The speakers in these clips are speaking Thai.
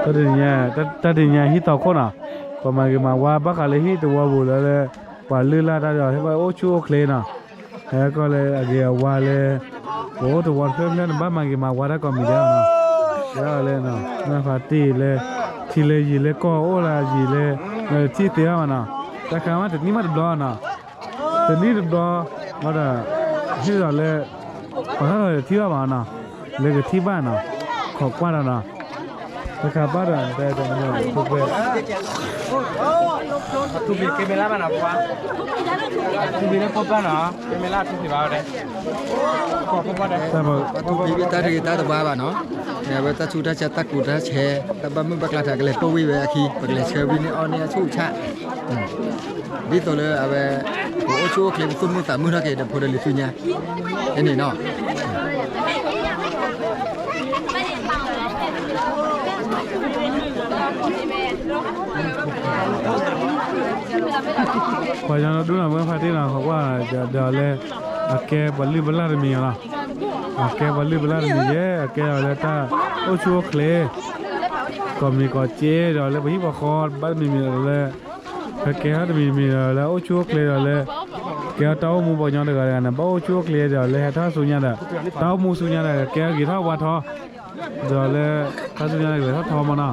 ตอนนี้ตอนนี้ฮิตต่อคนอ่ะประมาณกี่มาว่าบักอะไรฮิตตัวบุแล้วเลยว่าลื่นลาดได้ใช่ป่ะโอ้ชูโอเคนะแล้วก็เลยอะไรว่าเลยโอ้ตัววันเพิ่มเนี่ยบ้านมากี่มาว่าได้ก็มีแล้วนะแล้วเลยนะนั่นพาตีเลยทีเลยยีเลยก็โอ้ละยีเลยที่เตี้ยมันนะแต่คำว่าแต่นี่มันบล้อนะแต่นี่บล้อมาได้ที่เราเลยพอถ้าที่ว่ามานะเลยก็ที่บ้านนะขอบกว้างนะแต่ข้าบ้านแต่ตรงนี้ทุกเวลทุกปีเกมเมล่ามันหรอวะทุกปีเนี่ยพบกันเหรอเกมเมล่าทุกปีบ้าเลยขอพบกันเลยแต่บอกทุกปีตาดีตาตะบ้าบ้าเนาะเนี่ยเวลาชูตาจะตะกูตาแชร์แต่บ้ามึงบักลาถากเลยตัววิเวอคีบักเลยเชอร์วินออนเนี่ยชูชะดีตัวเลยเอาไปโอ้ชูเคลมคุณมึงแต่มึงทักเกดพอเดลิสุญญาเอ็นนี่เนาะพอจะดูนะเมื่อพาที่เราเขาว่าจะเดี๋ยวเลยแกบัลลีบัลลาร์มีนะแกบัลลีบัลลาร์มีเยอะแกเอาเลยถ้าโอ้ชัวเคลก็มีก็เจ๊เดี๋ยวเลยไปที่ปะคอบ้านมีเลยแกเขาจะมีแล้วโอ้ชัวเคลเลยแกเต้ามูปอยองเด็กอะไรนะบ้าโอ้ชัวเคลเดี๋ยวเลยถ้าสุญญาเด้อเต้ามูสุญญาเด้อแกกี่ท่าวัดทอเดี๋ยวเลยถ้าสุญญาเด้อถ้าทอมานะ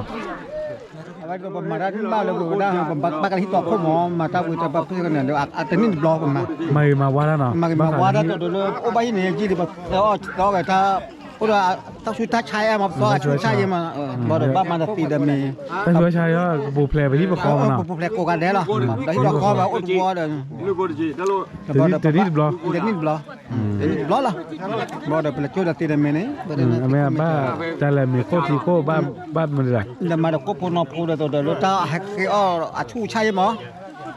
ก็มาได้ที่บ้านแล้วก็ได้บักอะไรที่ตอกข้อหมอมาตาบุตรบักเพื่อนเนี่ยเดี๋ยวอัตนินบล็อกมาไม่มาว่าแล้วเนาะมาว่าได้ตัวเลยโอ้ใบเนี่ยจีดีแบบแล้วก็แบบถ้าโอ้ถ้าช่วยทัชชัยมาก็ช่วยใช้มาบ่ได้บ้ามาได้ตีเดมีถ้าช่วยใช้ก็บูเพลไปที่ประคองนะบูเพลโกกันได้หรอได้ที่ประคองแบบอุดวัวเด้อเดี๋ยวนี้บล็อกเดี๋ยวนี้บล็อกเดี๋ยวนี้บล็อกล่ะบ่ได้เป็นช่วยได้ตีเดมีเนี่ยแม่บ้าแต่ละมีโคตรโคบ้านมันเลยเดี๋ยวมาเดี๋ยวก็พูดนอพูดตัวเดี๋ยวถ้าแฮกเกอร์ช่วยใช้มั้ง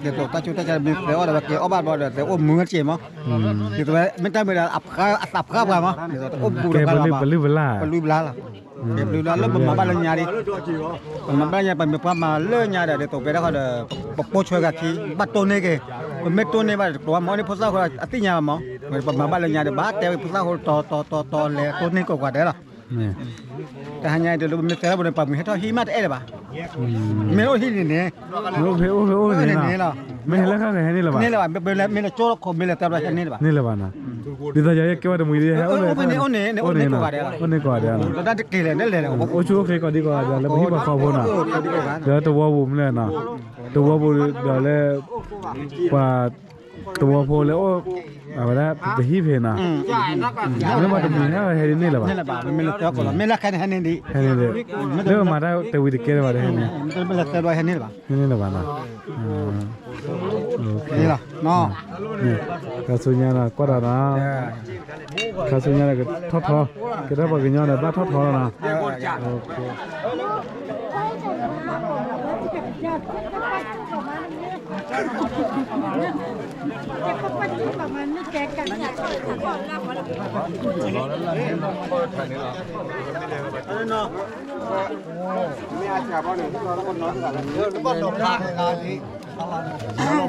เดี๋ยวตัวตาชูตาจะมีเดี๋ยวอะไรแบบเกี่ยวบ้านบ่เดี๋ยวมือเจี๋ยมั้งเดี๋ยวตัวไม่ได้ไม่ได้อับข้าวกันมั้งเดี๋ยวตัวบูกันมาบลิบลาล่ะเก็บดูแล้วแล้วมาบ้านญาดิมาบ้านญาเป็นแบบมาเลื่อนญาเดี๋ยวตัวไปแล้วก็เดี๋ยวปช่วยกันทีบัดตัวนี้ก็เม็ดตัวนี้บัดตัวมันนี่พุทธะเขาอติญามั้งมาบ้านญาเดี๋ยวบัดแต่พุทธะเขาต่อเลยตัวนี้ก็กว่าเดี๋ยวล่ะแต่หายเดี๋ยวเราไม่เจอแล้วบนปั๊มมีให้ท่อหิมะเอ๋เลยป่ะไม่รู้ที่นี่เนี่ยโอ้นี่นะไม่เห็นแล้วข้างไหนนี่หรอป่ะนี่แหละป่ะไม่เลยโจ้คมไม่เลยแต่เรานี่แหละป่ะนี่แหละป่ะนะดิฉันอยากเก็บไว้ในมือดีฮะโอ้นี่กว่าเดี๋ยวโอ้นี่กว่าเดี๋ยวเราได้เกลี่ยได้เลยโอ้ชัวร์เคก่อนดีกว่าเดี๋ยวเราไปที่ปากคอพนะเดี๋ยวตัวบุ๋มเลยนะตัวบุ๋มเดี๋ยวเลยกว่าตัวโพเลยโอ้อะไรนะไปฮีเพนะแล้วมาตรงนี้ฮะเฮดินี่แหละป่ะนี่แหละป่ะไม่เลยเจ้าก่อนไม่ละแค่นี้นี่ดีเฮดิเลยเรื่องมาได้แต่วิธีเกลี่ยมาได้เฮดิไม่ละแต่ด้วยเฮดินี่แหละป่ะนี่แหละป่ะนะนี่ล่ะเนาะนี่กระสุนยานะก็ได้นะกระสุนยานะก็ทอก็ได้บอกกันยานะบ้าทอนะโอเคแกกันเนี่ยไม่อาจจะบ้านหนึ่งที่เราคนนอนกันบ้านหลบได้งานนี้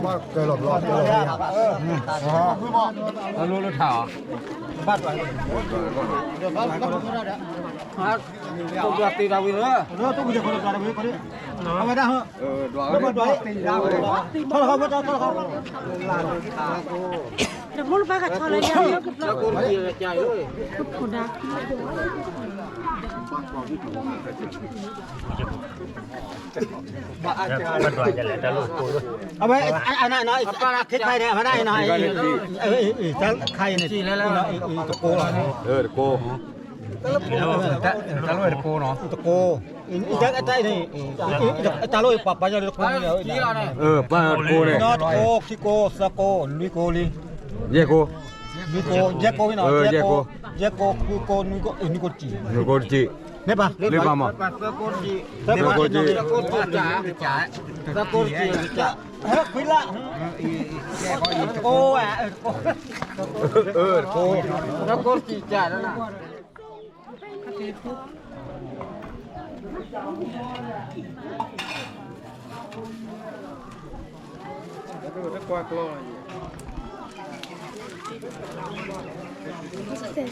บ้านเกิดหลบแล้วรู้ถ่าบ้านไปบ้านต้องจับตีดาวิเลยต้องมีคนจับดาวิคนนี้เอาไว้ได้เหรอแล้วบ้านไปตีดาวิเท่าเขาเท่าเขาเดี๋ยวมุลปากกับทอเลยเยอะกับเราคนเดียวใจเลยคุณนะเอาไว้ไอ้นั่นน้อยคิดไปเนี่ยมาได้หน่อยจะใครเนี่ยจีแล้วตะโกตะโกจะรวยตะโกเนาะตะโกอีจักไอ้นี่ตาลอยปับไปจะตะโกเนี่ยป้าตะโกเนี่ยนอตโกคิโกสโกลุยโกลีเยโกลุยโกเยโกนี่เนาะเยโกคุโกนุโกนุโกจีนุโกจีเนี่ยป่ะเรียกมาสโกจีสโกจีสโกจีจ้าเฮ้ยคุยละโกอ่ะโกสโกจีจ้านั่นน่ะVocê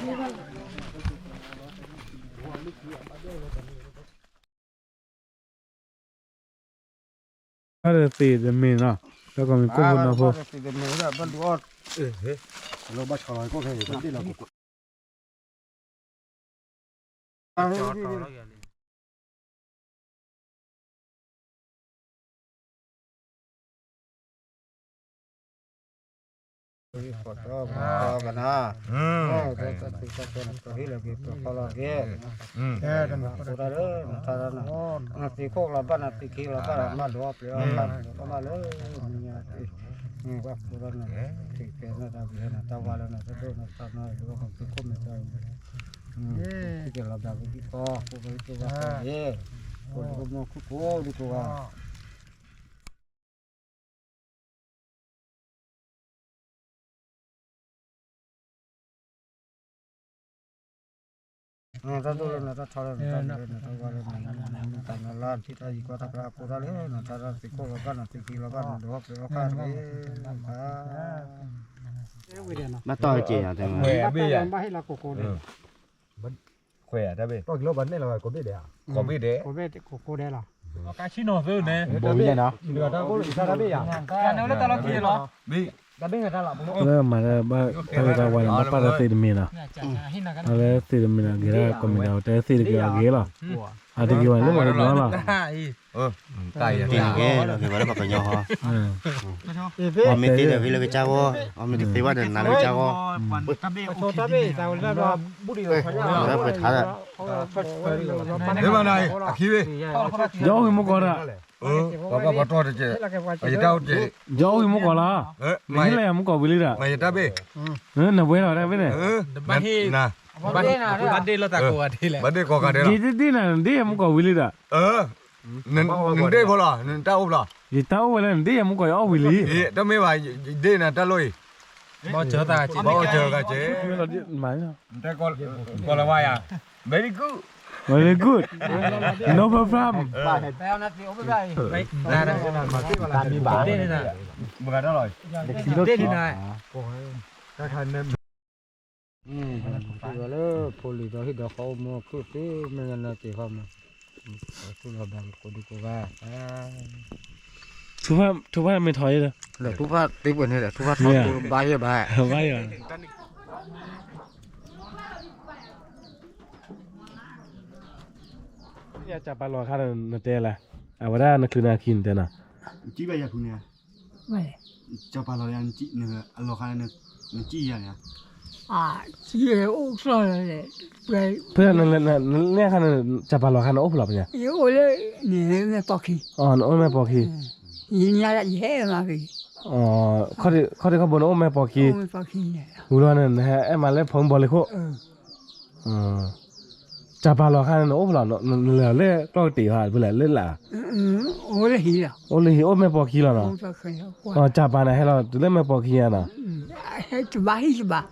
ada si de min na ta ko mi ko na fo lo ba chalo ko ke ni la ko ta tu na ta thara na ta wa ta na la chi ta ji ko ta pra ko ta le na ta ra ti ko ga na ti ki la ga na do pe ka le mà to chị à thì khỏe bây giờ ba hay là cổ cổ đấy khỏe đó bây to kilo ban ne la ko be de có biết đấy cổ về cổ đây là cái chi nó rồi nè bo bi na ni ta ko sa da be ya cái nó tao lo kia nó bị da be ta la le ma le ba ta wa na pa si de min na ale si de min na ge ra ko mi na te si de ge la a de ge wa le ma le no la cày tiền cái là cái đó bạc nhỏ ha ông mình tiền là cái cháu ông mình tiền quá đừng làm cái cháu ta về tao là nó bút đi rồi đó phải thả ra nếu mà này khí đi yo hi mo ko ra có bắt to được chứ ở đâu chứ yo hi mo ko la mày ni le mo ko bi li da mày ta bê na we la da bi ne nè bắt đi là ta cổ đi là bắt đi có cái đấy ji ti na de mo ko bi li da nên đây thôi là nên tao là ji ta o le de mo ko yo bi li tao mới bài đây là tao lôi bao chờ ta chỉ bao giờ cái chế ma tao còn là vai à very good very good no problem tao nó thì ốp đây ra đây làm đi bảo đây nè bữa đó rồi đây đi này các anh em rồi đó poli đó thì đó không mua cứ thế mình là chỉ không cứ là bằng của đi của ba thu fa mi thoi da là thu phát tiếp bên này là thu phát thọ ba hay ba ba ya ya cha pa lo kha na te la a wa da na khu na kin te na chỉ bây giờคุณเนี่ย vậy cho bà lo ăn chị nữa ăn lo khai nữa chị à nhỉ chỉ là ốp rồi đấy vậy เพื่อนนั่นเนี่ยคันจะปาลอคันโอ้พลอปเนี่ย yếu đấy nè mẹ bọc khí อ๋อโอ้แม่ปอคี nhìn nhà lại dễ mà vì อ๋อเขาบนโอ้แม่ปอคี mẹ bọc khí này หูรอนั่นฮะไอ้มาแล้วผมบอกเลยโคอือจะปาลอคันโอ้พลอเหลือเลยก็ตีหาเพื่อเล่นล่ะ ô là hí à โอ้เลยโอ้แม่ปอคีแล้วเนาะ ô bọc khí อ๋อจะปานะให้เราเล่นแม่ปอคีอ่ะเนาะ hay chú ba hí chú ba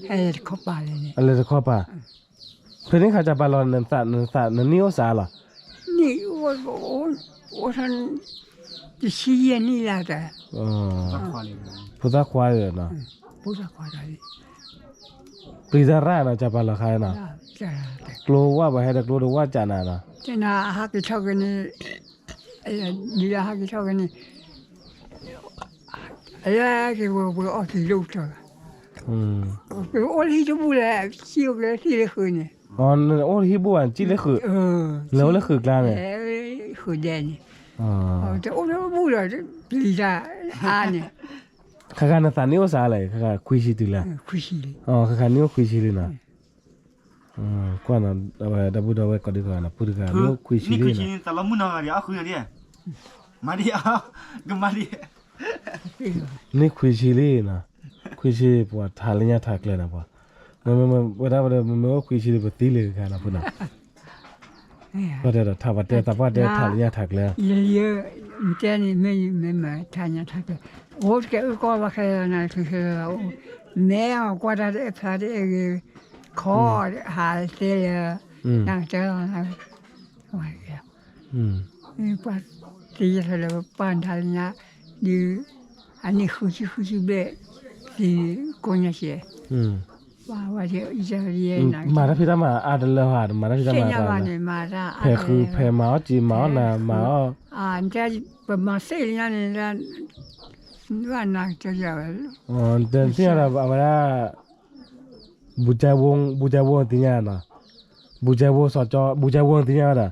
hay là khó bà này อะไรจะครอบป่ะเพื่อนนี่เขาจะปาลอนั่นสัตว์นั่นนี่โอซาล่ะ 你我说这吸烟你来的 อ๋อพุทธควายเนาะ 不是夸张的 ปริซาร่าเนาะจะปาลอคันเนาะ 这样的 กลัวว่าบ่ให้กลัวว่าจานาเนาะ 这那哈给超给你哎呀你那哈给超给你哎呀给我二十六这个 อืม 我里就不来修个地里喝呢 อ๋อโอ้ฮิบัวจิเลยคือแล้วเลยคือกลางเนี่ย 喝的呢 อ๋อ 这我说不了这里家啊呢 ข้างๆสถานีโอซาเลยข้างๆคุยชิตุละ 可惜的 อ๋อข้างๆนี่คุยชิตุนะกว่าน่ะดับบูดาวก็ดีกว่านะพูดกันนี่คุยชิ นี่ ตุ คือ นะ ชิ้นแต่ละมื้อน่ะเดี๋ยวเอาคืนเดี๋ยวมาดิอ่ะก็มาดิ นี่คุยชิตุนะคุยชิปัวทาลิญาทักเลยนะปัวมันว่าได้มันว่าคุยชิตุปฏิเลยกันนะพุ่นน่ะก็ได้ถ้าว่าแต่ว่าได้ทาลิญาทักแล้ว 也这里没参加他的我给搞了开那就是没有挂在他的个考还是那这样那玩意儿 อืม 你把这些了办他人家你俺你回去呗是过那些 อืม ว่าเดี๋ยวอีจะเรียนนะ มาถ้าพี่ตามาอาดเลยหามาถ้าพี่ตา เช่น มา อย่างว่าเนี่ยมาได้ แพ้คือแพ้หมาจีหมาน่ะหมา จะประมาณ4年呢ว่านักจะอย่าง อ๋อเดินที่อะไรเอาละบูจาวงที่เนี่ยนะบูจาวงสอจอบูจาวงที่เนี่ยนะ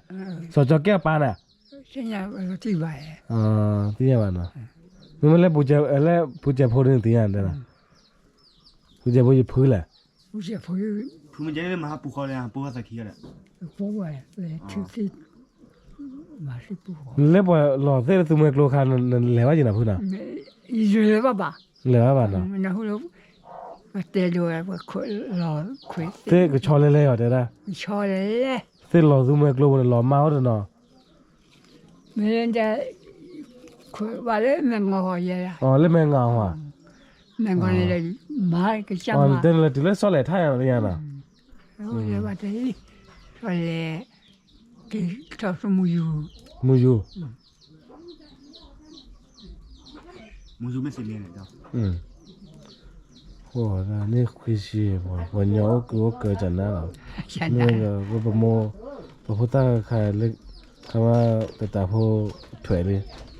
สอจอแก้ปาน่ะ เช่นอย่างที่ไป อ๋อที่เนี่ยมันนะมันเลยบูจาเลยบูจาพูดเรื่องที่เนี่ยนะบูจาพูดจะพูดแหละ 不是朋友 ผู้มันจะได้มาหาปูเขาเลยปูเขาสักทีแหละ 不会来去嘛是不好 เลยพอหล่อเส้นตัวเมื่อโลคานั่นเหลวจีน่ะพูดน่ะ 一直来吧吧 เหลวบ้านน่ะ 然后我带着我快老快 เส้นก็ชอเลยๆอ่ะเด้อ 超来了 เส้นหล่อตัวเมื่อโลหล่อเมาเนาะ 没人家快完了没我好也呀 อ๋อเลยแม่งเอาอ่ะ 没我来买个家 อ๋อ 嘛 เดินเลยถึงเลยซอเลยท่าอย่างนี้น่ะ 然后来把这里说来给找什么油 มูยู มูจูไม่สิเรียนเลยเจ้า โอ้นี่คุยสิบ่บ่เหนียวกูก็จันนะล่ะ 现 นี่ 在 ก็บ่โมบ่ฮู้ตาใครเล็กคำว่าตาโพถวยเลย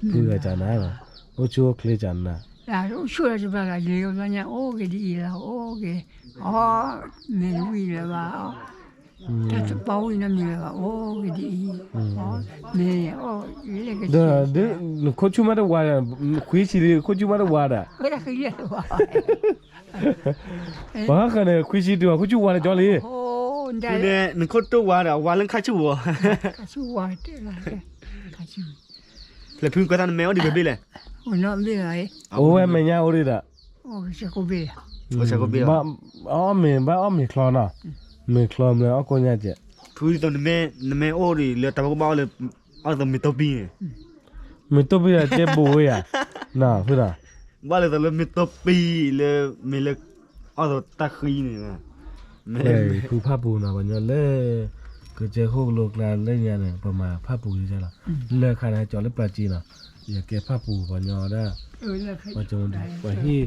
พี่ก็จันนะล่ะโอชูเคลจันนะ 然后说了这把个留了呢，我给你了，我给哦没味了吧？他是包围那没了吧？我给你哦没哦那个。 เด้อโคชูมาได้ว่าคุยสิโคชูมาได้ว่าด่ะ 我那个也是吧？ บ่คันเนี่ยคุยสิตัวโคชูว่าจ่อเลย 哦，你 คือ 这 เนี่ยหนึ่งคนตัววาเดี๋ยววาเรื่องค่าชั่ว 可是我这个，可是 แล้วพึ่งก็ทำแมวดีแบบนี้เลย 我那没来， โอ้ยแม่ย่าโอริดะ 我是个别。 โอ้ใช่ก็เบี้ย บ่อ๋อแม่บ่อ๋อแม่คลอน่ะแม่คลอมเลยอ๋อก็ญาติ พึ่งตอนนี้แม่โอ้ดิเหลือแต่ก็บ้าเลยเอาแต่ไม่ตัวปี ไม่ต้องไปเจ็บบ่อยอ่ะน่ะคือน่ะ บ้าเลยแต่เลยไม่ตัวปีเลยไม่เลยเอาแต่ตะคีนี่นะแม่ เอ้ยผู้ภาพปูน่ะบ่ยอเลยก็เจอโคกโลกลานเลยเนี่ยน่ะประมาณภาพปูอยู่ใช่ล่ะเลิกคันให้จอเลยปลาจีน่ะอย่าแกภาพปูบ่ยอได้ ว่าจะมันว่าที่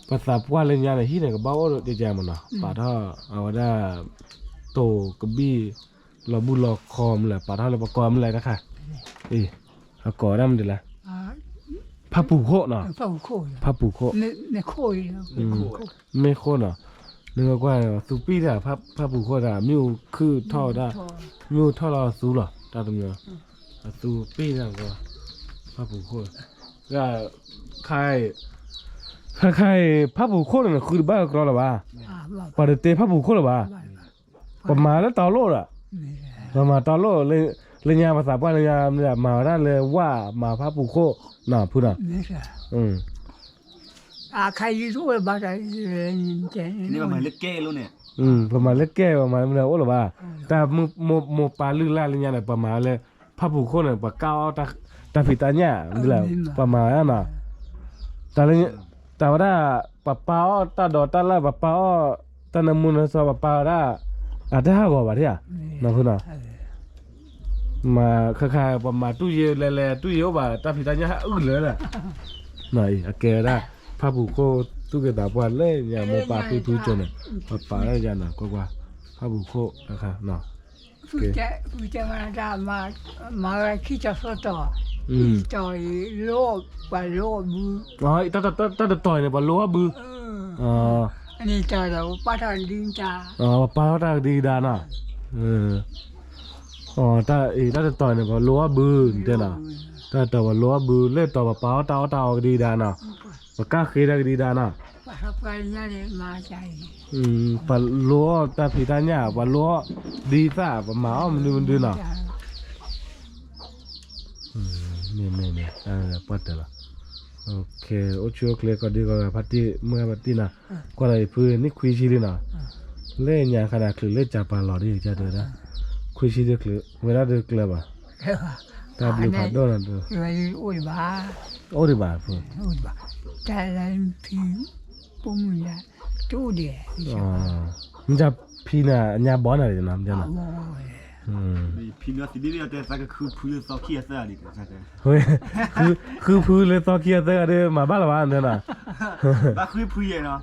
ภาษาพวกเล่นยาเนี่ยที่เนี่ยก็บ้าว่าเดี๋ยวจะมันนะป่าท่าเอาได้โตกระบี่เราบุหลอกคอมแหละป่าท่าเราประกอบอะไรนะคะเอาก่อได้มันดีละ 啊， ผ้าปูโคเนาะ 放苦了， ผ้าปูโค 没苦了，没苦。 ไม่โคเนาะนึกว่าสุปีได้ผ้าปูโคได้มิวคือท่อได้มิวท่อเราสูหรอตาตรงเนี้ยสุปีได้ก็ผ้าปูโคก็ใครผ้าปูโคเนี่ยคือบ้ากรอหรอวะ 啊，ปาเตผ้าปูโคหรอวะประมาณแล้วตอโลดอ่ะประมาณตอโลเลยยาภาษาบ้านเลยยาเนี่ยมาได้เลยว่ามาผ้าปูโคน่ะพูดน่ะ 没事。 啊，开一桌把这人见 นี่มันเหมือนเล็กแก้แล้วเนี่ย ประมาณเล็กแก้ประมาณเนี่ยโอ้หรอวะแต่มือปลาลื่นล่าเลยยาเนี่ยประมาณเลยผ้าปูโคเนี่ยปลาเก้าตาผิดตาเนี่ยนี่แหละประมาณนั้นน่ะแต่เลยแต่ว่าปลาเป้าตาดอตาละปลาเป้าตาน้ำมันสอบปลาเป้าได้อาจจะห้ากว่าบาทเนี่ยนะพูดน่ะมาค่าๆประมาณตู้เย็นแลตู้เย็นว่าตาผิดตาเนี่ยอึ้งเลยแหละหน่อยโอเคได้ผ้าปูโคตู้เก็บตาปานเลยอย่าโมปลาตู้จนเนี่ยปลาได้ยันน่ะกว่าผ้าปูโคนะครับเนาะ 福建话那马来去叫说到，到罗把罗布， อ๋อตาต่อยเนี่ยบอลลัวบืออ๋อ 你到了我把他领家， อ๋อปลาตาดีดาน่ะอ๋อตาต่อยเนี่ยบอลลัวบือเด้อน่ะตาต่อบอลลัวบือเล่ต่อปลาตาดีดาน่ะปากกาเคยได้ดีดาน่ะ 把他把人家的马家， ปลาลัวตาผิดตาเนี่ยปลาลัวดีซ่าปลาหมามันดูน่ะเนี่ยปัดเด้อล่ะโอเคโอชูเคลก็ดีก็พัดที่เมื่อพัดที่น่ะก็ได้พื้นนี่คุยชีดิน่ะเล่นยาขนาดคือเล่นจับปลาหลอดนี่จะเด้อนะคุยชีดิคือเวลาเด้อคือบ่ตาบลูพัดโดนเด้อ 因为我吧， โอ้ดิบาพุ่น 我吧，在人皮不木的，多的， อ๋อมันจะพี่น่ะญาบ่น่ะเลยนะมันจะน่ะ พี่เนื้อสิบิเลียแต่สักก็คือพื้นซอกขี้เสื้อดิใช่ไหม เฮ้ยคือพื้นเลยตอเกียเด้อมาบ้านละบ้านเด้อน่ะ บ้าคือพื้นเนาะ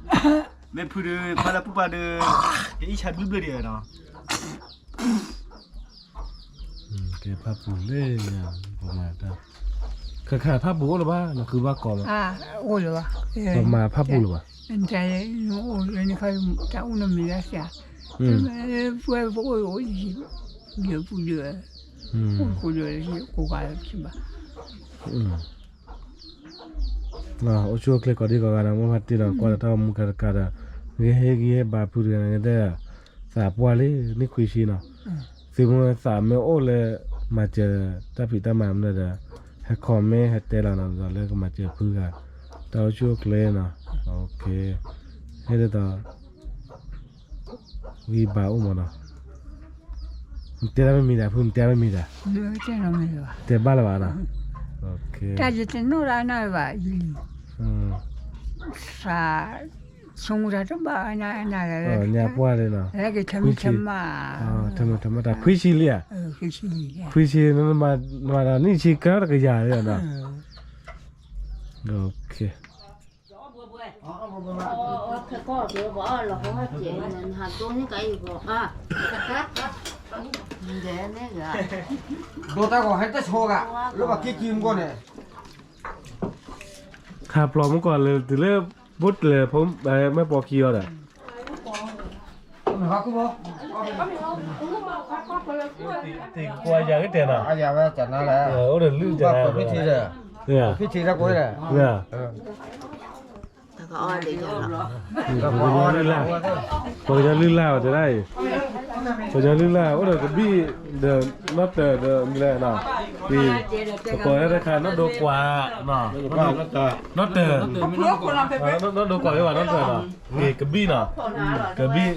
ไม่พูดเลยพอแล้วปุ๊บมาเลยอีชาบลิ้ๆเนาะ เก็บผ้าปูเล่เนี่ยประมาณนั้นขายผ้าปูหรือเปล่านั่นคือว่ากอม โอ้เหรอวะ ประมาณผ้าปูหรือเปล่า ใจโอ้ยนี่เขาจะอุ้มมีแล้วเสียช่วยพวกโอ้ยเดี๋ยวพูดเยอะพูดเยอะที่กูกลายใช่ปะ โอ้ชัวร์เคลก็ดีกว่ากันนะมั่วพัดที่เรากว่าถ้ามุกกระดาเงี้ยเงี้ยบาปูเรียนเงี้ยได้สาบว่าเลยนี่คุยชีเนาะสิมันสามเมื่อโอ้เลยมาเจอถ้าผิดตามมันเลยให้คอมเมให้เตล่านะจะเลยก็มาเจอเพื่อนแต่ชัวร์เคลเนาะโอเคให้ได้ต่อวีบาอุ้มเนาะเตล่าไม่มีแต่พุ่มเตล่าไม่มีแต่เตบ้าละบ้านะโอเคแต่จะโน่นอะไรวะสาสงสารจะบ้าอะไรเนี่ยปวดเลยเนาะแล้วก็ทำมาทำแต่คุยชีเลยคุยชีนั่นมานี่ชีก็ได้ก็ยาเลยนะโอเคก็เดี๋ยวบอกเราเขาให้เจ๋งหาตัวนี้ไกลบอกเดี๋ยวนี่ก็ โดตาก็ให้แต่โชกะแล้วก็กินก่อนเนี่ย ขาปลอมก่อนเลยถึงเริ่มบุดเลยผมไม่ปอกคีย์อ่ะติกลัวอย่างนี้เด่นอ่ะอย่าว่าจัดนั่นแหละ โอ้เดี๋ยวลืมจะได้ พิธีเลยเนี่ยพิธีแล้วกูเลยเนี่ย ก็อ้อยเลยจ้ะ พอจะลื่นล่าจะได้พอจะลื่นล่าโอ้เดี๋ยวก็บี้เดี๋ยวนับเดี๋ยวมีอะไรนะบี้ปล่อยให้ขานับดูกว่าเนาะนับเตอนับดูกว่าดีกว่านับเตอเนาะนี่กระบี้เนาะกระบี้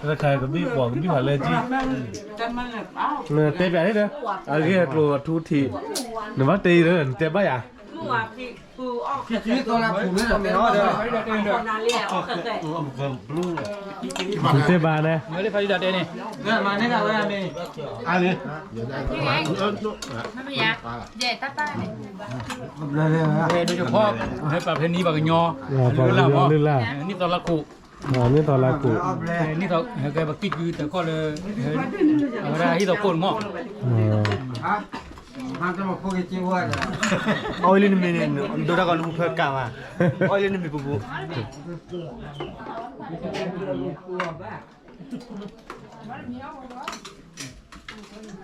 ราคากระบี้กว่ากระบี้ผ่านเลยจีเนี่ยเตะแบบนี้เด้ออะไรก็กลัวทุกทีหนึ่งวันตีเลยเตะบ้าอ่ะพี่ตัวละผูนี่ไม่เอาเด้อ เตะบ้าเนี่ย ไม่ได้พายุดัดเดนี่ เนี่ยมาเนี่ยก็ว่ามีอันนี้ ไม่อยากเจ๊ตาตาเลย โดยเฉพาะให้ประเพณีบางยอลื่นล่านี่ตอนละกู นี่ตอนแรกกู นี่ตอนแกบักกิดอยู่แต่ก็เลยอะไรที่เราโกนหม้อ มันจะมาพูดจริงว่า ออยลินมีเนี่ยดูได้ก่อนลูกเพื่อกลางอ่ะออยลินมีปุ๊บ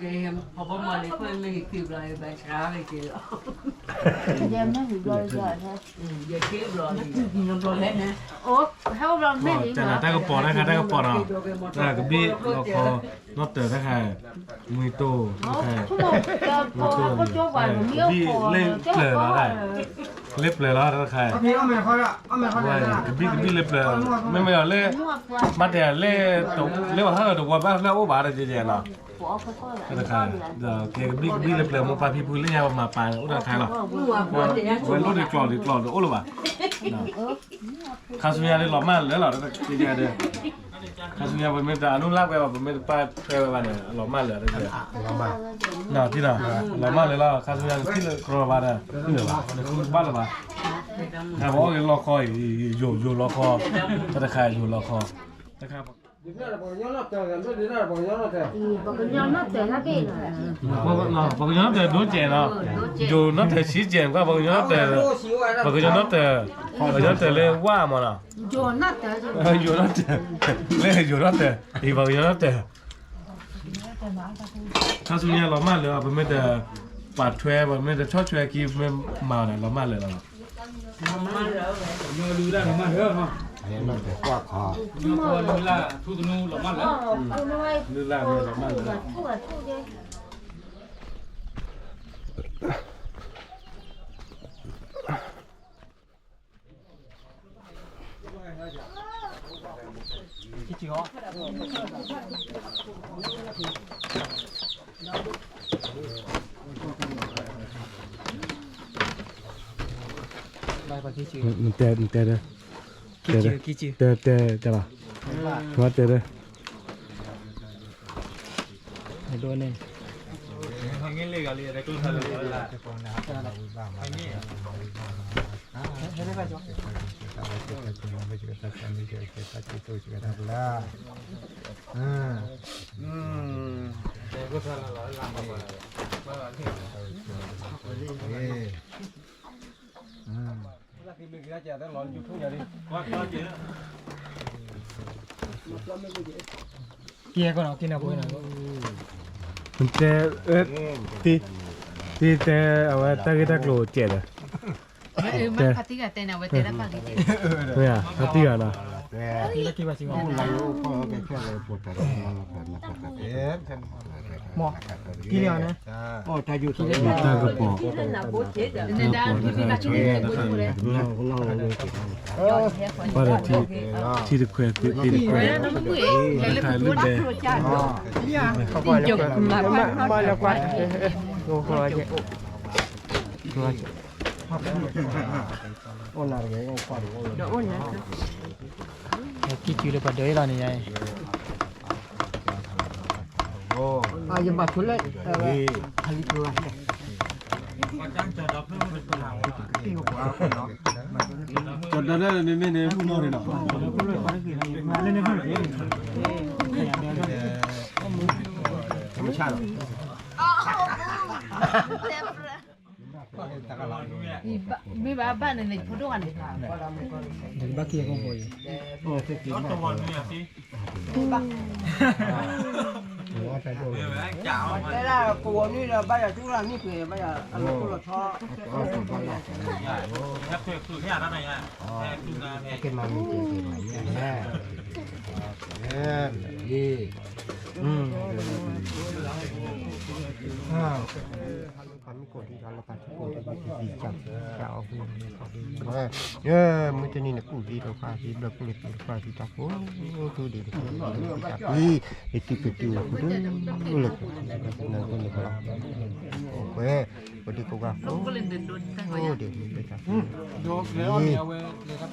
เกมพอประมาณนี้เพื่อนไม่คิดอะไรแบบช้าเลยเกม เดี๋ยวนั่งอยู่รอจ้ะอย่าคิดรอกินนมร้อนแล้วนะโอ้ให้เราไม่ดี แต่ได้ก็ปอได้ค่ะได้ก็ปอเนาะได้ก็บี้เราคอนอตเตอร์ได้ค่ะมือโตได้ค่ะมือโตบี้เล่นเปลือยแล้วได้เล็บเลยแล้วได้ค่ะ พี่เอาไม่ค่อยละเอาไม่ค่อย ว่า ละ ก็บี้เล็บเลยไม่เอาเล่มาแต่เล่ตกเล่ว่าเฮ้อตกว่าบ้านแล้วโอ้บาดเจๆเนาะได้ค่ะเดี๋ยวเกบี้เล็บเลยมันปลาพี่พูดเล่นยามาปลาโอ้ได้ค่ะหรอวันรุ่นกรอดโอ้หรือเปล่าคาสุยาได้หล่อมากเลยหรอได้เจๆเด้อคาสุยาเป็นไม่ได้อนุรักษ์ไปว่าเป็นไม่ได้ป้าแปลว่าเนี่ยหล่อมากเลยได้เจอหล่อมากน่ะที่น่ะหล่อมากเลยล่ะคาสุยาที่เลยกรอบาได้ที่เลยบ้านหรือเปล่าถ้าบอกว่ารอคอยอยู่รอคอถ้าได้ขายอยู่รอคอนะครับบอกย้อนนับแต่ละปีเลยบอกย้อนแต่ดูเจนเนาะอยู่นับแต่ชี้เจนก็บอกย้อนแต่เลยว่ามาเนาะย้อนนับแต่ อยู่นับแต่เลยอยู่นับแต่อีบอกย้อนนับแต่ถ้าสุญญาเรามาเลยว่าเป็นไม่แต่ปัดแทวเป็นไม่แต่ชอบแทวกีไม่มาเนี่ยเรามาเลยเราดูได้มาเถอะฮะ กว่าคอ ดูลื่นล่าทุกนูหล่อมากเลย ลื่นล่าไม่เรามาเลยจริงเหรอ มันเตะเลยเตะจะป่ะว่าเตะเลยโดนเอง ทางนี้เลย เกียร์ก็เอากินเอาไปหน่อย มันเจตีเจเอาไว้ตะกี้ตะโกรเจ็ดอ่ะ มันพัติกาเตนะเวเตระปากิเต เนี่ยตะกี้อ่ะนะ ทีละกี่บาทสิวะหมอกี่เหรียญนะ ตะกระป๋อง เนดาพี่มาช่วยเลยบุญเลย ว่าแต่ที่ตะแควตีตะแคว น้ำมันกุ้ยเลย ถ่ายรูปเด้ จบมาบ้านแล้วกว่า โอ้โหเจ๊กี่คิวเลยปัดเดี๋ยวเราเนี่ยยังบัดชุดเลยผลิตตัวจดได้ไม่เนี่ยพูดน้อยเลยเนาะ ไม่ใช่หรอ ไม่บ้าบ้านในพุทธวันเลย เดี๋ยวบ้าเกียร์ก็บ่อย đây là của như là bây giờ chúng là như thế bây giờ ăn nó là cho cái mà mình chỉ nha mình cho nên là cũng đi đâu qua thì được cũng được qua thì ta cố tôi để đi để tiếp tục tiêu cũng được lực nên tôi được làm ok và đi cố gắngก็เลยเดินโดนตั้งไว้ để mình bây giờ ดูแล้วเนี่ยเว้ยเลยครับ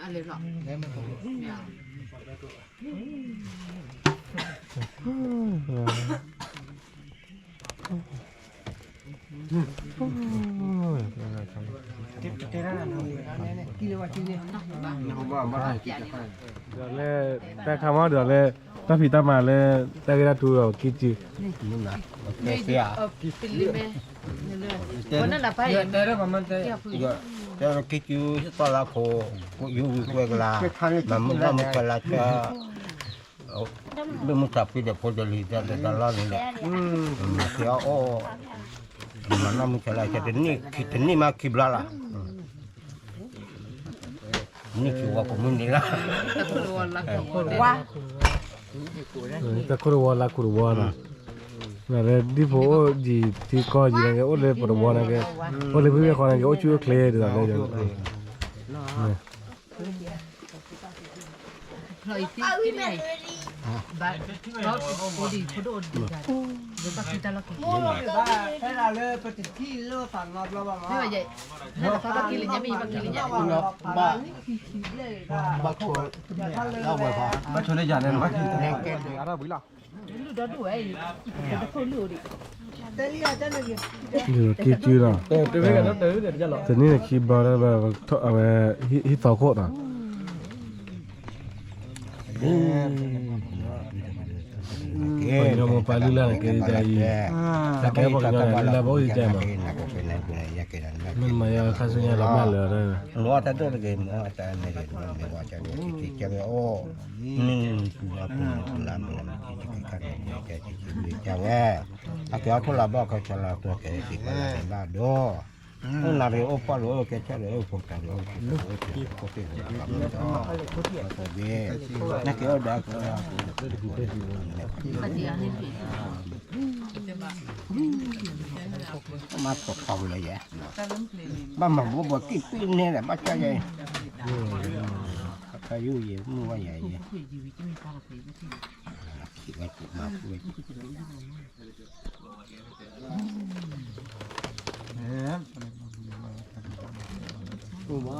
อะไรหรอ เดี๋ยวเลยแต่คำว่าเดี๋ยวเลยถ้าพี่ตามาเลยแต่ก็ดูเราคิดจี ไม่ดีฟิลิเมวันนั้นเราไป เดี๋ยวมันจะ 이거 저는 기주 떨라고 유위 quẹla mà muốn ra một quẹla cho bên một tập để phô để ra để lo này mà kia ô mà nó một quẹla cho đến ni mà kibla là ni kiwa của mình đi là ว่า แต่คนว่าละคนว่านะนั่นแหละดิโฟจีที่ก็จีนั่นแกโอ้เลยปวดหัวนั่นแกโอ้เลยพี่คนนั่นแกโอ้ช่วยเคลียร์ดีกว่าเลยจัง เราอีกที่ไหนบ้านเราโอดีพุทธโอดีกันเดี๋ยวก็คิดตลอดกี่ đây là lơ phải thi lơ phản ngọt lơ bằng ไม่ว่าใหญ่แล้วก็บ้านกินเลยเนี่ยมีบ้านกินเลยเนี่ย bắt chuột đâu vậy hả bắt cho nó già lên bắtดูดดูไอ้จะพูดดูดิ đây là chân là gì เดี๋ยวคิดจีน่ะ เดี๋ยวไปกันเดี๋ยวจะหลอก แต่นี่คิดบาร์แบบเอาไปฮิตต่อโคตรอ่ะเดี๋ยวมันไปลิลาเนี่ยจะยีแต่แกบอกว่าลิลาบอกจะมามันมาอยากข้าศึกเนี่ยเราไม่เลยนะ lo ta tôi cái nó ta này để mình qua cho thì cho cái ô nên làm cái chào nghe à cái tôi làm bao cái cho là tôi cái gì là đó nó là cái ô pa lỗ cái cho lỗ phụ cả lỗ có thể làm đó có thể nó cái ở đó mà tụt cầu là vậy mà bố bố cái pin này là bắt cho vậy cái yêu gì cũng mua vậy vậy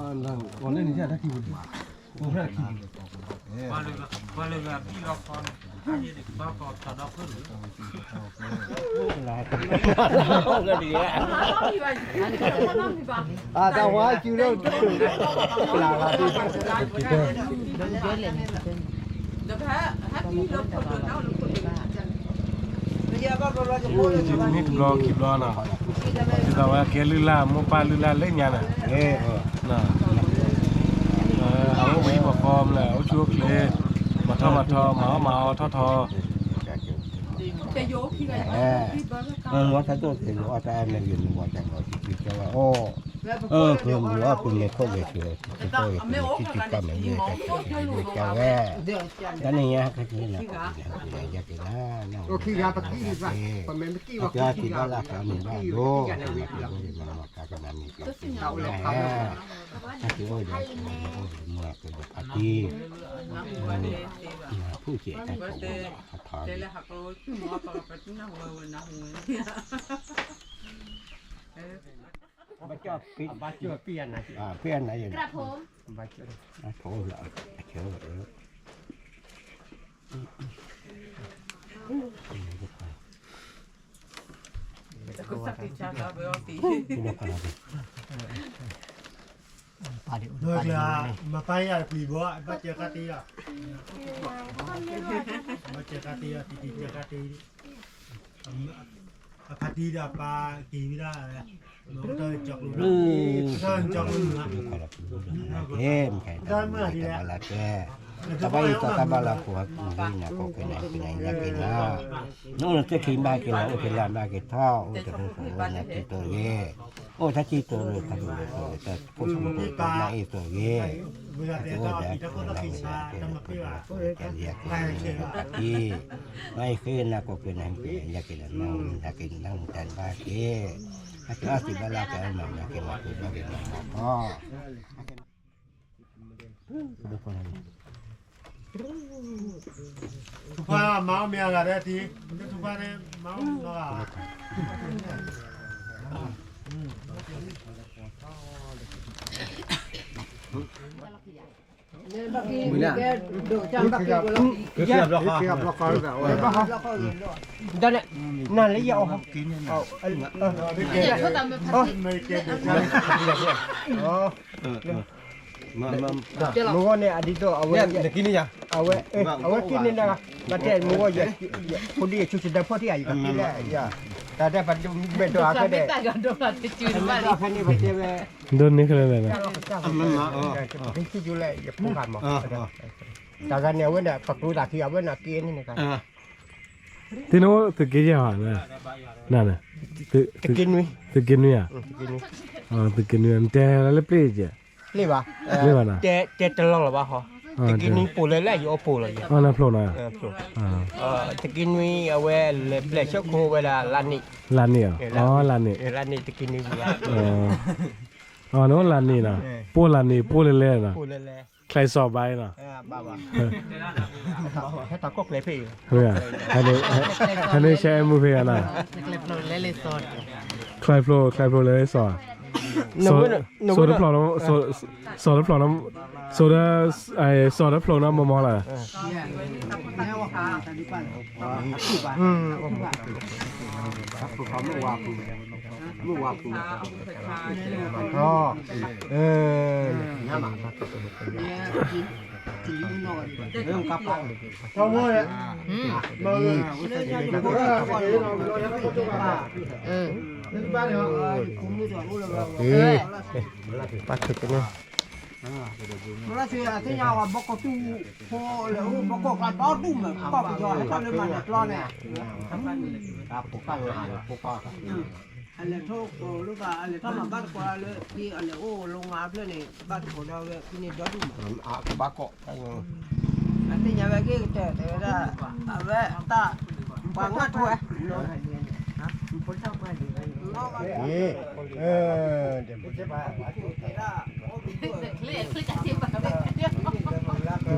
mà còn lên thì ra thắc kỳว่าเลยพี่เราคอน แต่ว่าจิ๋วเราปลาละที่ นี่รอคลิปรอนะแต่ว่าแกลือล่าโมปาลือล่าเล่นยังน่ะน่ะเอาไว้บ่พร้อมแล้วชุกเลยมาทอมาทอ ว่าถ้าตัวเป็นว่าแต่ไม่ยืนว่าแต่เราคิดว่าโอ้คือว่าคุณเนี่ยเขาเลยคือเขาคิดก็ไม่เยอะแต่จะแว่แต่เนี่ยก็คือนะอยากกินนะโอเคยาตะกี้ป่ะประมาณตะกี้ว่าที่บ้านละกันนี่บ้านโดมาก็มามีก็เอาแล้วถ้าคือว่าอยากกินมาก็จะพัดดีผู้เชี่ยวชาญเขาถาม บาเจ้าปิดบาเจ้าเปลี่ยนนะเปลี่ยนไหนอยู่ครับผมบาเจ้าโถละเชื่อมาไปอ่ะปีบัวบาเจ้ากะตีอ่ะบาเจ้ากะตีอ่ะตีเจ้ากะตีกะตีดาปลากีวิดาอะไรเราจับลูกเราจับลูกนะเอ็มใครทำอะไรกันละแกแต่ไปต่อตาบาลาผัวนี่นะก็เป็นไงอยากกินนะนู่นจะกินบ้ากินแล้วกินแล้วบ้ากินท่อโอ้จะรู้สึกว่าเนี่ยที่ตัวเย่โอ้ถ้าที่ตัวเลยถ้าดูเลยแต่พวกมันตัวไหนตัวเย่โอ้จะอยากกินที่ไม่ขึ้นนะก็เป็นอยากกินนั่งอยากกินนั่งแต่บ้าเย่ถ้าจะที่บาลาก็ไม่อยากกินว่าคือบ้ากินพ่อดูคนนี้ทุกคนเมาเมียกันได้ทีทุกคนเนี่ยเมาเนาะมือน่ะดูจำบักเก็บแล้วก็เก็บแล้วก็นั่นแหละนั่นเลยเอากินเอาไม่เก็บมึงว่าเนี่ยอดีตเอาไว้กินนี่ยังเอาไว้กินนี่นะมาแต่มึงว่าอย่าคนที่ชุดเดิมพอที่อายุกันนี่แหละอย่าแต่ได้ปัจจุบันเป็นตัวก็ได้โดนนี่คืออะไรนะมันมาที่อยู่เลยอย่าพูดผ่านหมอแต่กันเนี่ยเว้ยเนี่ยปักรูดาที่เอาไว้น่ะกินนี่นะครับที่โน้ตกินยังไงนั่นน่ะกินนุ้ยอ่ะกินนุ้ยแต่ละเปรี้ยจ้ะเรียกว่าเจ๊ตลอดหรอวะฮะตะกินนี่ปูเลยแหละอยู่ปูเลยน่าพลนะตะกินนี่เอาไว้เลยชอบกูเวลาลานี่ลานี่ตะกินนี่โน้ลานี่นะปูลานี่ปูเล่ๆนะใครสอบใบนะบ้าให้ตะกกเลยพี่เฮ้ยให้ใช้มือเพียนะใครโปรเลยสอนโซดาพลอน้ำโซดาพลอน้ำมออะไรเรื่องกับชอบเลยมาเลยบ้านเนี่ยคุ้มด้วยตัวรู้เลยปัดถึงกันเนี่ยเมื่อเช้าที่ยาวบอกก็ตู้พอแล้วบอกก็การต่อตู้มันก็ไปจ่อให้ตอนเลยมันร้อนเนี่ยครับพวกกันพวกกันอันนี้ทุกลูกอันนี้ถ้ามาบ้านกว่าเลยที่อันนี้โอ้ลงมาเพื่อนนี่บ้านของเราเลยที่นี่ดอดูบ้าเกาะอันที่ยาวกี่แต่ละเอาไว้ตาบางงัดไว้เดี๋ยว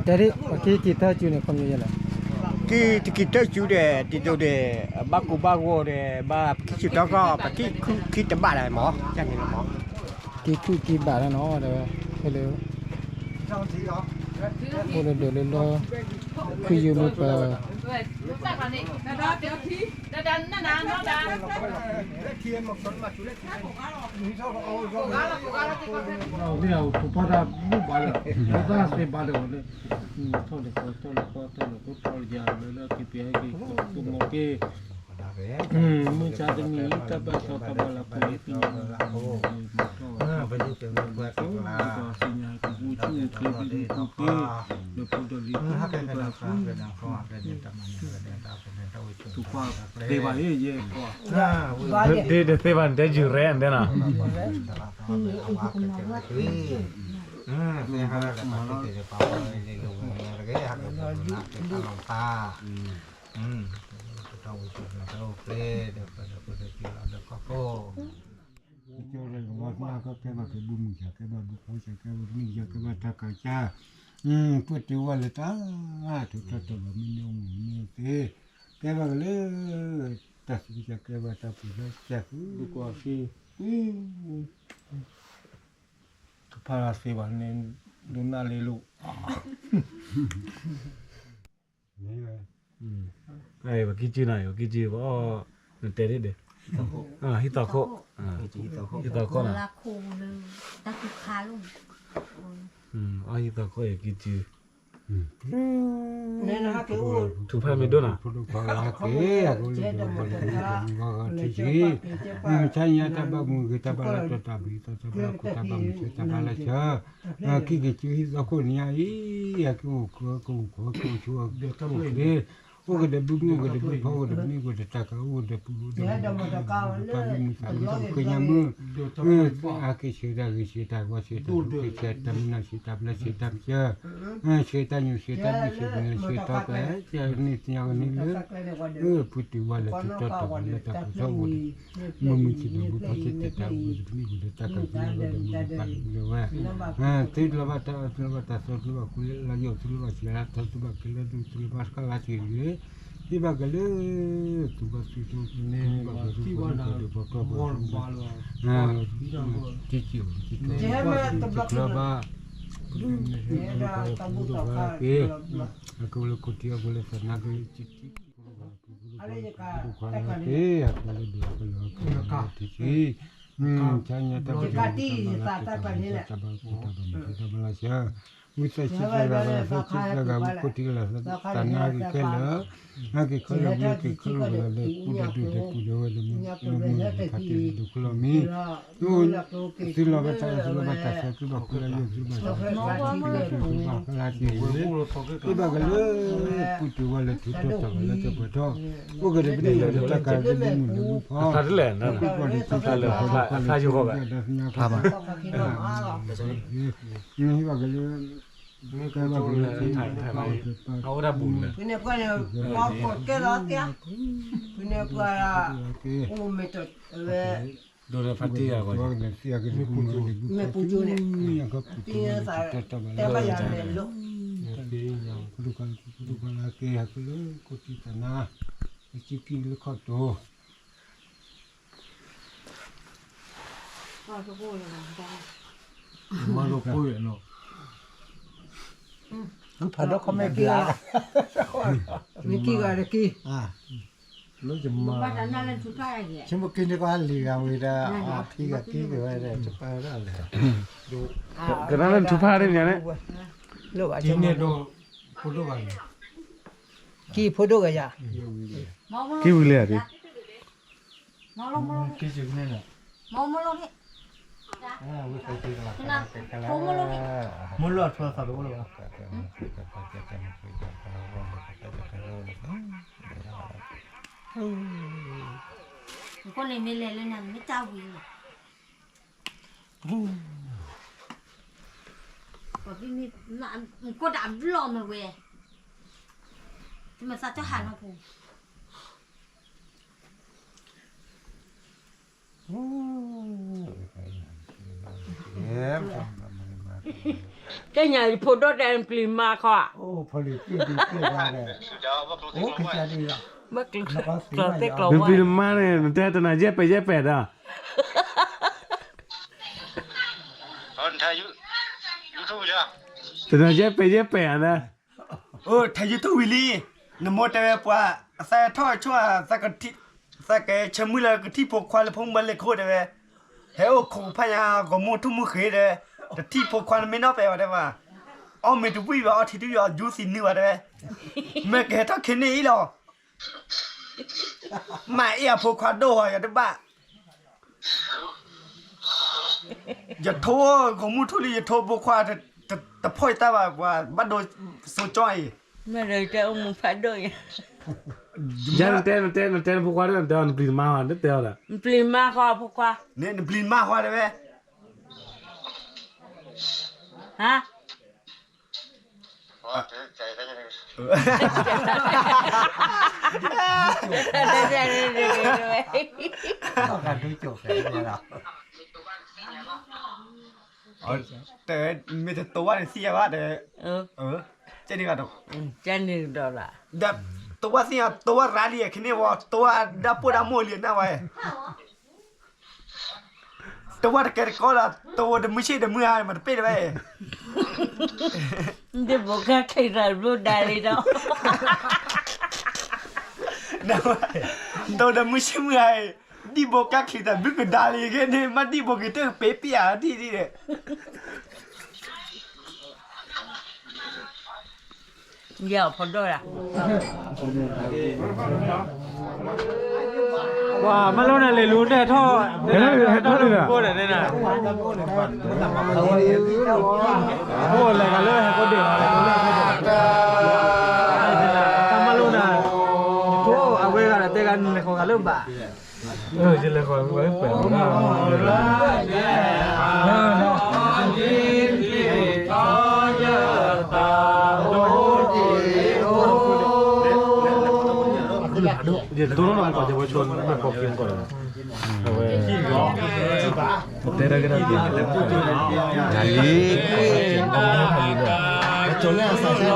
แต่ที่ที่กีตาร์จูเนี่ยคนเยอะเลยกีตาร์จูเดติโตเดบักกูเดบาคิดแล้วก็ปฏิคิดจะบ้าอะไรหมอจังนี่หมอกี่บาทแล้วเนาะเดี๋ยวไปเลย โอ้เดี๋ยวรอคืออยู่รูปนี่เอาทุพาราบุบาลบุบาสเปบาลเลยโทษเลยก็ทอลยาเลยที่เปียกกุมเกมึงจะได้มีตาบ้าชอบตาบ้าละปุยปีนี้ไปดูเต็มเลยว่าก็สิญากูชูเคลีดีกูเกเลปูดลีกูตาทุกว่าเดบาเย่ก็เดเตวันเดจูเรนเดนะเนี่ยฮะมาแล้วเดี๋ยวป่าวนี่ก็อะไรก็หักกันนะเป็นตาลงตาเราเราเพลเดี๋ยวเดี๋ยวเราก็เจ้าเลยว่ามาก็แค่ว่าบุ้มจากแค่ว่าบุกเขาจากแค่ว่ามีจากแค่ว่าตากาจ้าพูดถึงว่าเลยตาถูกตัวแบบมีน้องมีเต้แค่ว่าเลยตัดสินใจแค่ว่าตาผู้ชายจากดูกว่าที่ทุพาราเสวานี่ดูน่าเลยลูกนี่ไงไอ้ว่ากิจิน่ะว่ากิจิว่าเตะเด้ฮิตาโคฮิตาโคนะลาโคเลยตะกุคาลุงฮิตาโคกิจิเนี่ยนะคือ ทุพาไม่ดูนะ Pulau Palake, aku lebih Macamnya tabak mungkin tabak lah tetapi tabak aku tabak mesti tabak lah cia. Aki kecil aku ni aku cuak dia tahu dia. Oh ada bunga, ada bau, ada ni, ada tak kau, ada puluh. Dia ada macam kau le. Kami kenyamu. Aki cerita, wasi cerita, mana cerita, belas cerita cia. Cerita kan, ni tiang ni le. Putih wala kita wala tak tahu. Memuji dalam pasti tak tahu. Ni kita tak tahu. Tidak lepas tak selalu aku lagi selalu silat selalu kelak selalu pasal lagi ni. Tiba kali tu pasti tu ni tiba dah bor balu. Cici. Kelapa. Aku boleh kutia boleh senang cici. Aku boleh cici. Canya tapi Malaysia. Kita cerita kutia tanah kita lagi kalau dia kalau ada kuda hati kalau mi tu sila baca satu bakul lagi lagi tiba kali kuda wala tu wala tu betul bukan dia tak ada dulu tak ada lah tak juga apa ini bakalนี่ก็บุญเลยถ่ายมาเอาได้บุญเลย Punya apa ke lah dia. Punya apa metot. ดูแลพัทยาก่อน Me puju ni. Punya saya. Tapi yang ni lu. Bukan lagi aku lu kuti tanah. Cikin lu kau tu. Malu kau no. Pada kau mekila. Mekila lagi. Lu cuma. Cuma kini kau ahli kau ida tiga ada cepat ada. Kenapa tumpah ada ni ane? Ini do foto kan? Ki foto aja. Ki boleh ada? Mau. Ki juga ni. Mau ni. Mulut apa dulu? Con này mình lên nằm mới trao gì. Có cái này có đám lò mà về. Nhưng mà sao cho hẳn không? Cái nhà phụ đốt đèn pin ma kho à? Phải đi qua đây. Cái cha đi rồi. Mất lò tết lò Đừng vì mà này thế tao nói dép bẹt à? Thôi thay YouTube chưa? แต่เราเย็บไปนะ โอ้ทายุตุวิลีนโมเตปว่าใส่ท่อชั่วสักทีสักชมือละที่พวกควายพงบันเลยโคตรเลยเฮ้ยคงพยาก็มูทุ่มมือเขยเลยแต่ที่พวกควายไม่น่าไปว่าได้ว่าอ๋อไม่ถูกวิว่าที่ดูยูสินนี่ว่าได้เมื่อเกิดถ้าเข็นนี่หรอมาเอียพวกควายโดหอยได้บ้าอย่าโทษของมูทุลีอย่าโทษพวกควายแต่พ่อยแต่ว่าบ้านโดยโซจอย ไม่เลยจะอุ้มพัดด้วย ยันเต้นพวกว่าเดินปลีมาหันเต้นละ ปลีมาก็พวกว่า เนี่ยปลีมาว่าได้ไหม ฮะ การดูจบเลยนะ แต่ไม่ใช่ตัวนี่เสียว่าแต่เจนี่ก็ต้อง เจนี่ดอลล่ะ ดับตัวเสียตัวรายละเอียดแค่นี้ว่าตัวดับปูดามโมเลียนนะไว้ตัวแกก็ละตัวเดไม่ใช่เดมือให้มันเป็นไป เดี๋ยวบอกว่าใครจะรู้ได้เลยเนาะ นะว่าตัวเดไม่ใช่มือให้ดีบอกกันคิดแต่บึกดาลีแค่นี้มันดีบอกกันเตอร์เป๊ะๆอ่ะที่นี่เนี่ย เดี๋ยวพอด้วยล่ะ ว้ามาแล้วน่ะเลยรู้แต่ท่อโคตรเลยน่ะโคตรอะไรกันเลยโคตรเดือดอะไรกันเลยทำมาแล้วน่ะโธ่เอาไว้กันแต่กันของกันเริ่มบ่าจะเลยคอยไว้เปิดเดี๋ยวตัวน้องก่อนจะมาชวนมาบอกกินก่อนเอาไว้เดี๋ยวกันดีนาลีจนแล้วสักที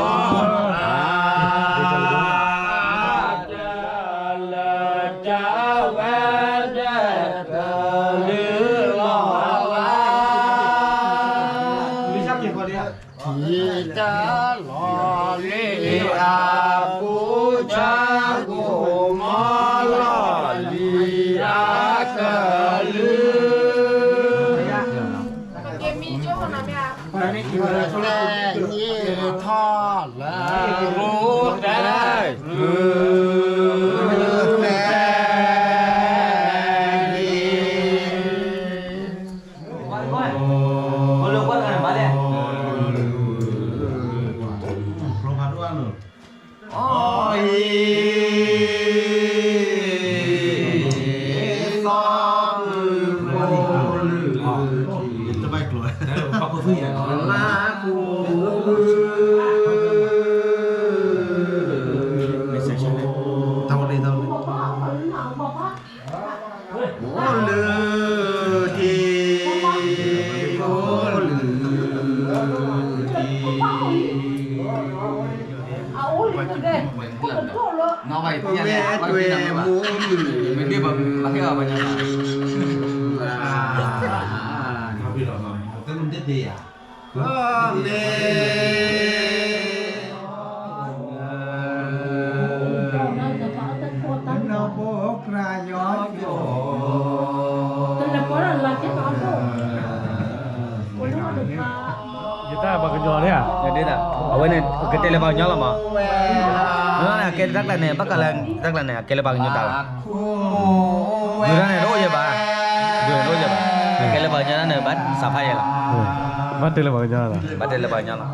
จะหล่อเลี้ยปูชากูมอลอเลียกะลือเกมมีโจ้นะแม่นี่คือแค่ยี่ท่อแล้วรู้ได้แม่Kita lebih nyala mah. Mana kita tak lene, bakalan tak lene, kita lebih nyala. Dua ni roja bah, kita lebih nyala ni bat safai lah. Bat lebih nyala. Bat lebih nyala.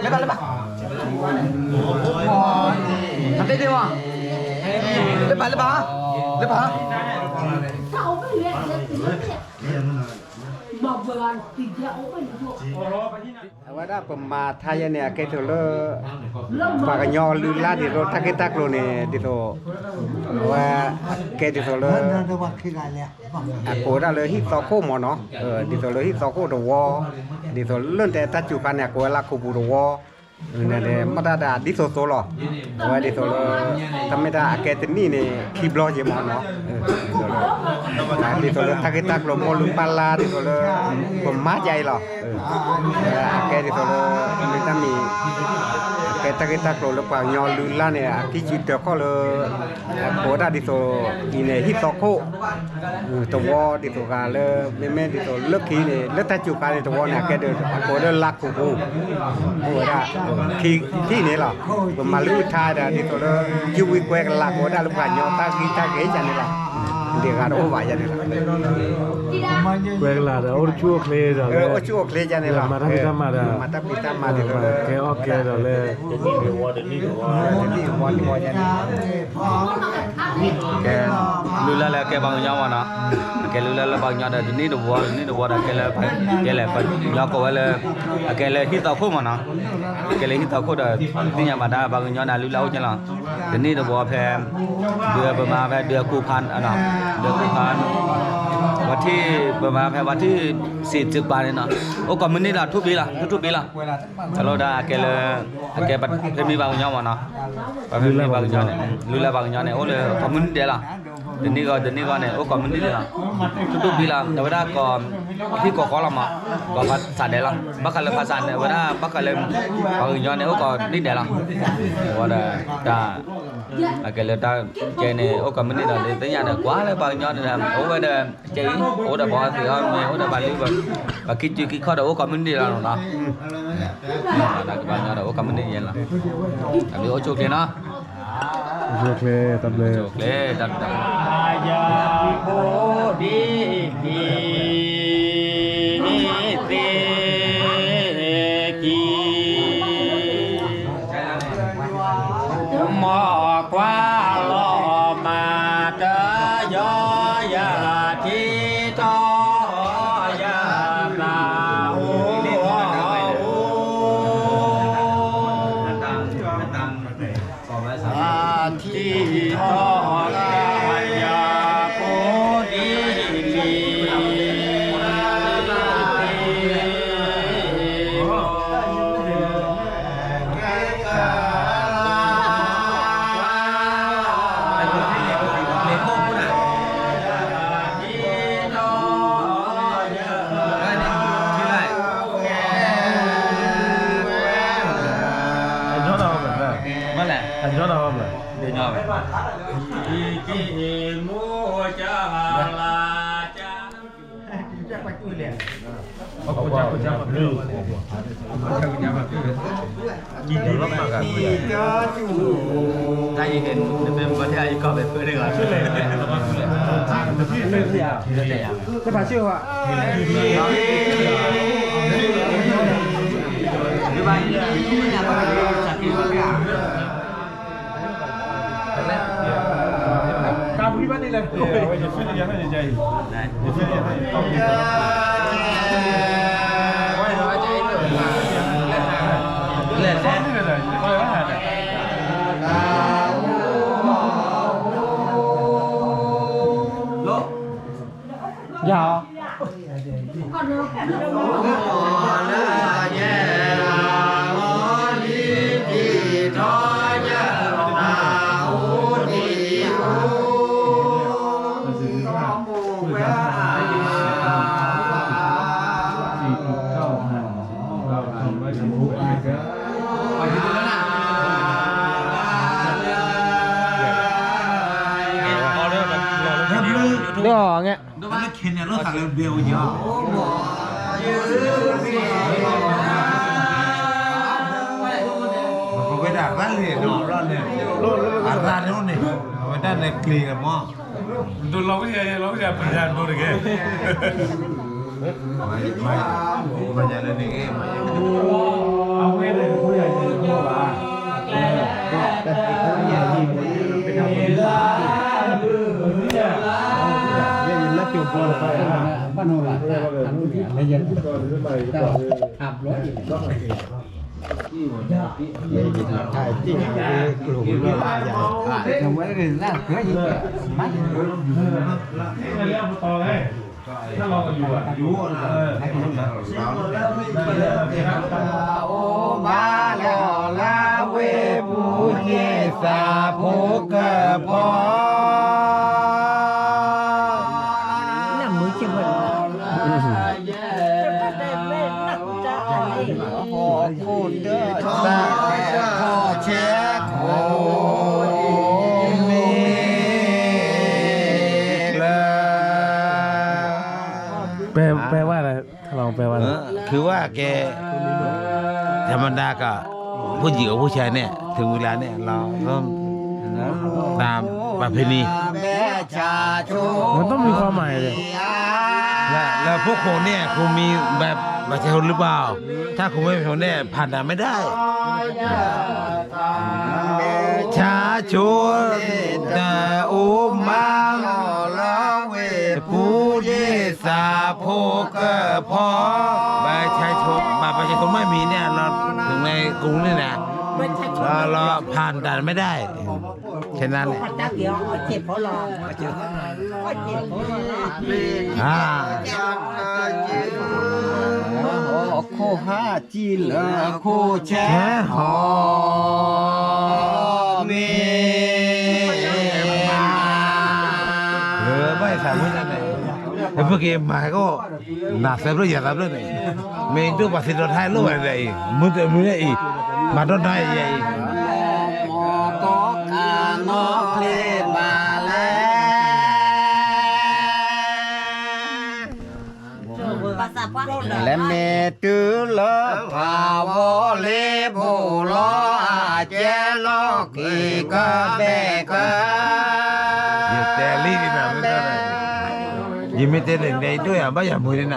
lepas lepas nanti dia wah lepas lepas lepas Kau boleh mau bulan 3 orang Awada pemataya ni akai tu lo baganyol lula di ro takitak lo ni di tu wa akai di tu lo aku dah lo hit toko mo no di tu lo hit toko do wo di tu lo te tajukan ni aku la kubu do wo ni mata da di tu tu lo wa di tu lo tapi dah akai tu ni kiblo je mo no di tu lo takitak lo mo lupa la di tu lo pemataya lo cái thì tôi người ta mi cái ta rồi lúc vào nhau lula này cái chuyện đó có là bố đã đi tôi đi này hít to cô tôi vô đi tôi gà lơ mấy đi tôi lớp kia này lớp ta chụp cái này tôi vô này cái được bố đã lạc của bố đã khi này là mà lũ trai đã đi tôi đó chui quay lạc bố đã lúc vào nhau ta ghế cho nên là dia kan over jadi lah. Kuek lah, orang cuak le dah. Oh cuak le jadi lah. Mata kita mada. Mata kita mada. Kayak oke dah le. Jadi wad jadi. Ke lula le ke bang nyawa na. Ke lula le bang nyawa ni do wad ke le ke le pa ya ko le ke le hit ta ko mana. Ke le hit ta ko da tinya mada bang nyawa na lula o jala. Ni do wad phe dia berma phe dia ku phan ana. Dia ku phan วันที่ประมาณวันที่40 บาทเนาะโอ้ก็มื้อนี้ล่ะทุบปีล่ะตลอดาแกเลยแกบัดเพิ่นมีบางอย่างเนาะมีบางอย่างเนี่ยลุละบางอย่างเนี่ยโอ้เลยก็มื้อนี้เด้ล่ะเดี๋ยวนี้ก็เนี่ยโอ้ก็มื้อนี้เด้ล่ะทุบปีล่ะแต่ว่าก็ที่ก็ขอละมาก็ภาษาเด้ล่ะบักกะเลยภาษาเนี่ยว่าบักกะเลยบางอย่างเนี่ยโอ้ก็นี่เด้ล่ะว่าดาcái ta chơi này ô cầm mình đi là tới nhà này quá là bao nhiêu là ô bây giờ chơi ô đã bỏ thì thôi ô đã bán đi và cái kho đó ô cầm mình đi là nó là cái bao nhiêu đó ô cầm mình đi vậy là làm đi ô chụp lên nó chụp lên tập qua lo mà đỡ gió ya chi to ya na chi to ya cô đi Tadi kan, memang banyak ikut betul dengan. Lepas tu awak. Kau beri mana lah? Jangan jadi. Dạ. Đó nghe. Nó khen nhà nó thằng lên biểu gì à? Có cái đạp vắt liền nó ra liền. Ăn ra nó này. Cái đạp này kì là mò. Tôi lo cái gì bây giờ tôi được cái. Bây giờ lên đi em. เอาไว้เลยผู้ใหญ่จะเข้ามาเป็นทางนี้ยินแล้วจูบเลยไปบ้านโนราทำเนี่ยแล้วยังขับรถถ่ายที่กลุ่มเรื่องใหญ่ทำไว้เลยน่าเกลียดยิ่งไม่เรื่องต่อเลยถ้าเราอยู่อ่ะอยู่ให้คนรู้นะโอบาลอลาเวปุเยสาโภกพอน่ามือจะบ่นพูดเด้อสาขอเช็คโอ้มีแปลว่าอะไรถ้าลองแปลว่าอะไร คือว่าแกธรรมดาก็ผู้หญิงกับผู้ชายเนี่ยถึงเวลาเนี่ยเราต้องตามประเพณี แม่ชาชู มันต้องมีความหมายเลย แล้วพวกคุณเนี่ยคงมีแบบประชาชนหรือเปล่าถ้าคุณไม่เป็นคนเนี่ยผ่านด่านไม่ได้ชาชูแต่อุมาลาเวปูเยสาโพกพอประชาชนไม่มีเนี่ยเราถึงในกรุงนี่นะเราผ่านด่านไม่ได้แค่นั้นแหละเจ็บเพราะรอเจ็บโคห้าจีเหลือโคแช่หอมีไม่สามารถนั่นเลยแต่เมื่อกี้มาก็หนักเสียด้วยอย่าทำด้วยนี่เมย์ดูภาษีรถไทยรู้อะไรมืออีกมาโดนได้ยัง หมอก็กานอเคลบาแลภาษาว่า และเมตือเลภาวเลโบลออาเจลอกีกะเบกะอย่าแต่ลีนี่นะไม่ได้ยิ่งไม่แต่เล่นได้ด้วยอ่ะบ้าอย่ามือได้ไหน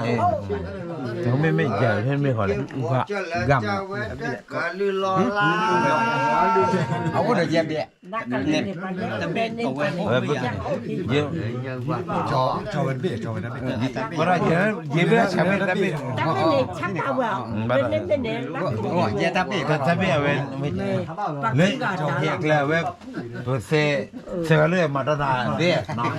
เขาไม่เจอเช่นไม่ขอเลยกำเอาก็เดี๋ยวเย็บเดี๋ยวเยอะชอบเป็นเบี้ยชอบเป็นนั่นเป็นก็ได้เยอะเยอะแล้วใช่ไหมแต่ไม่เย็บtapi แต่ไม่เอาเว้นเลยเฮียกแล้วเว้ยตัวเสือเลื่อยมาตนาเรียกเนาะ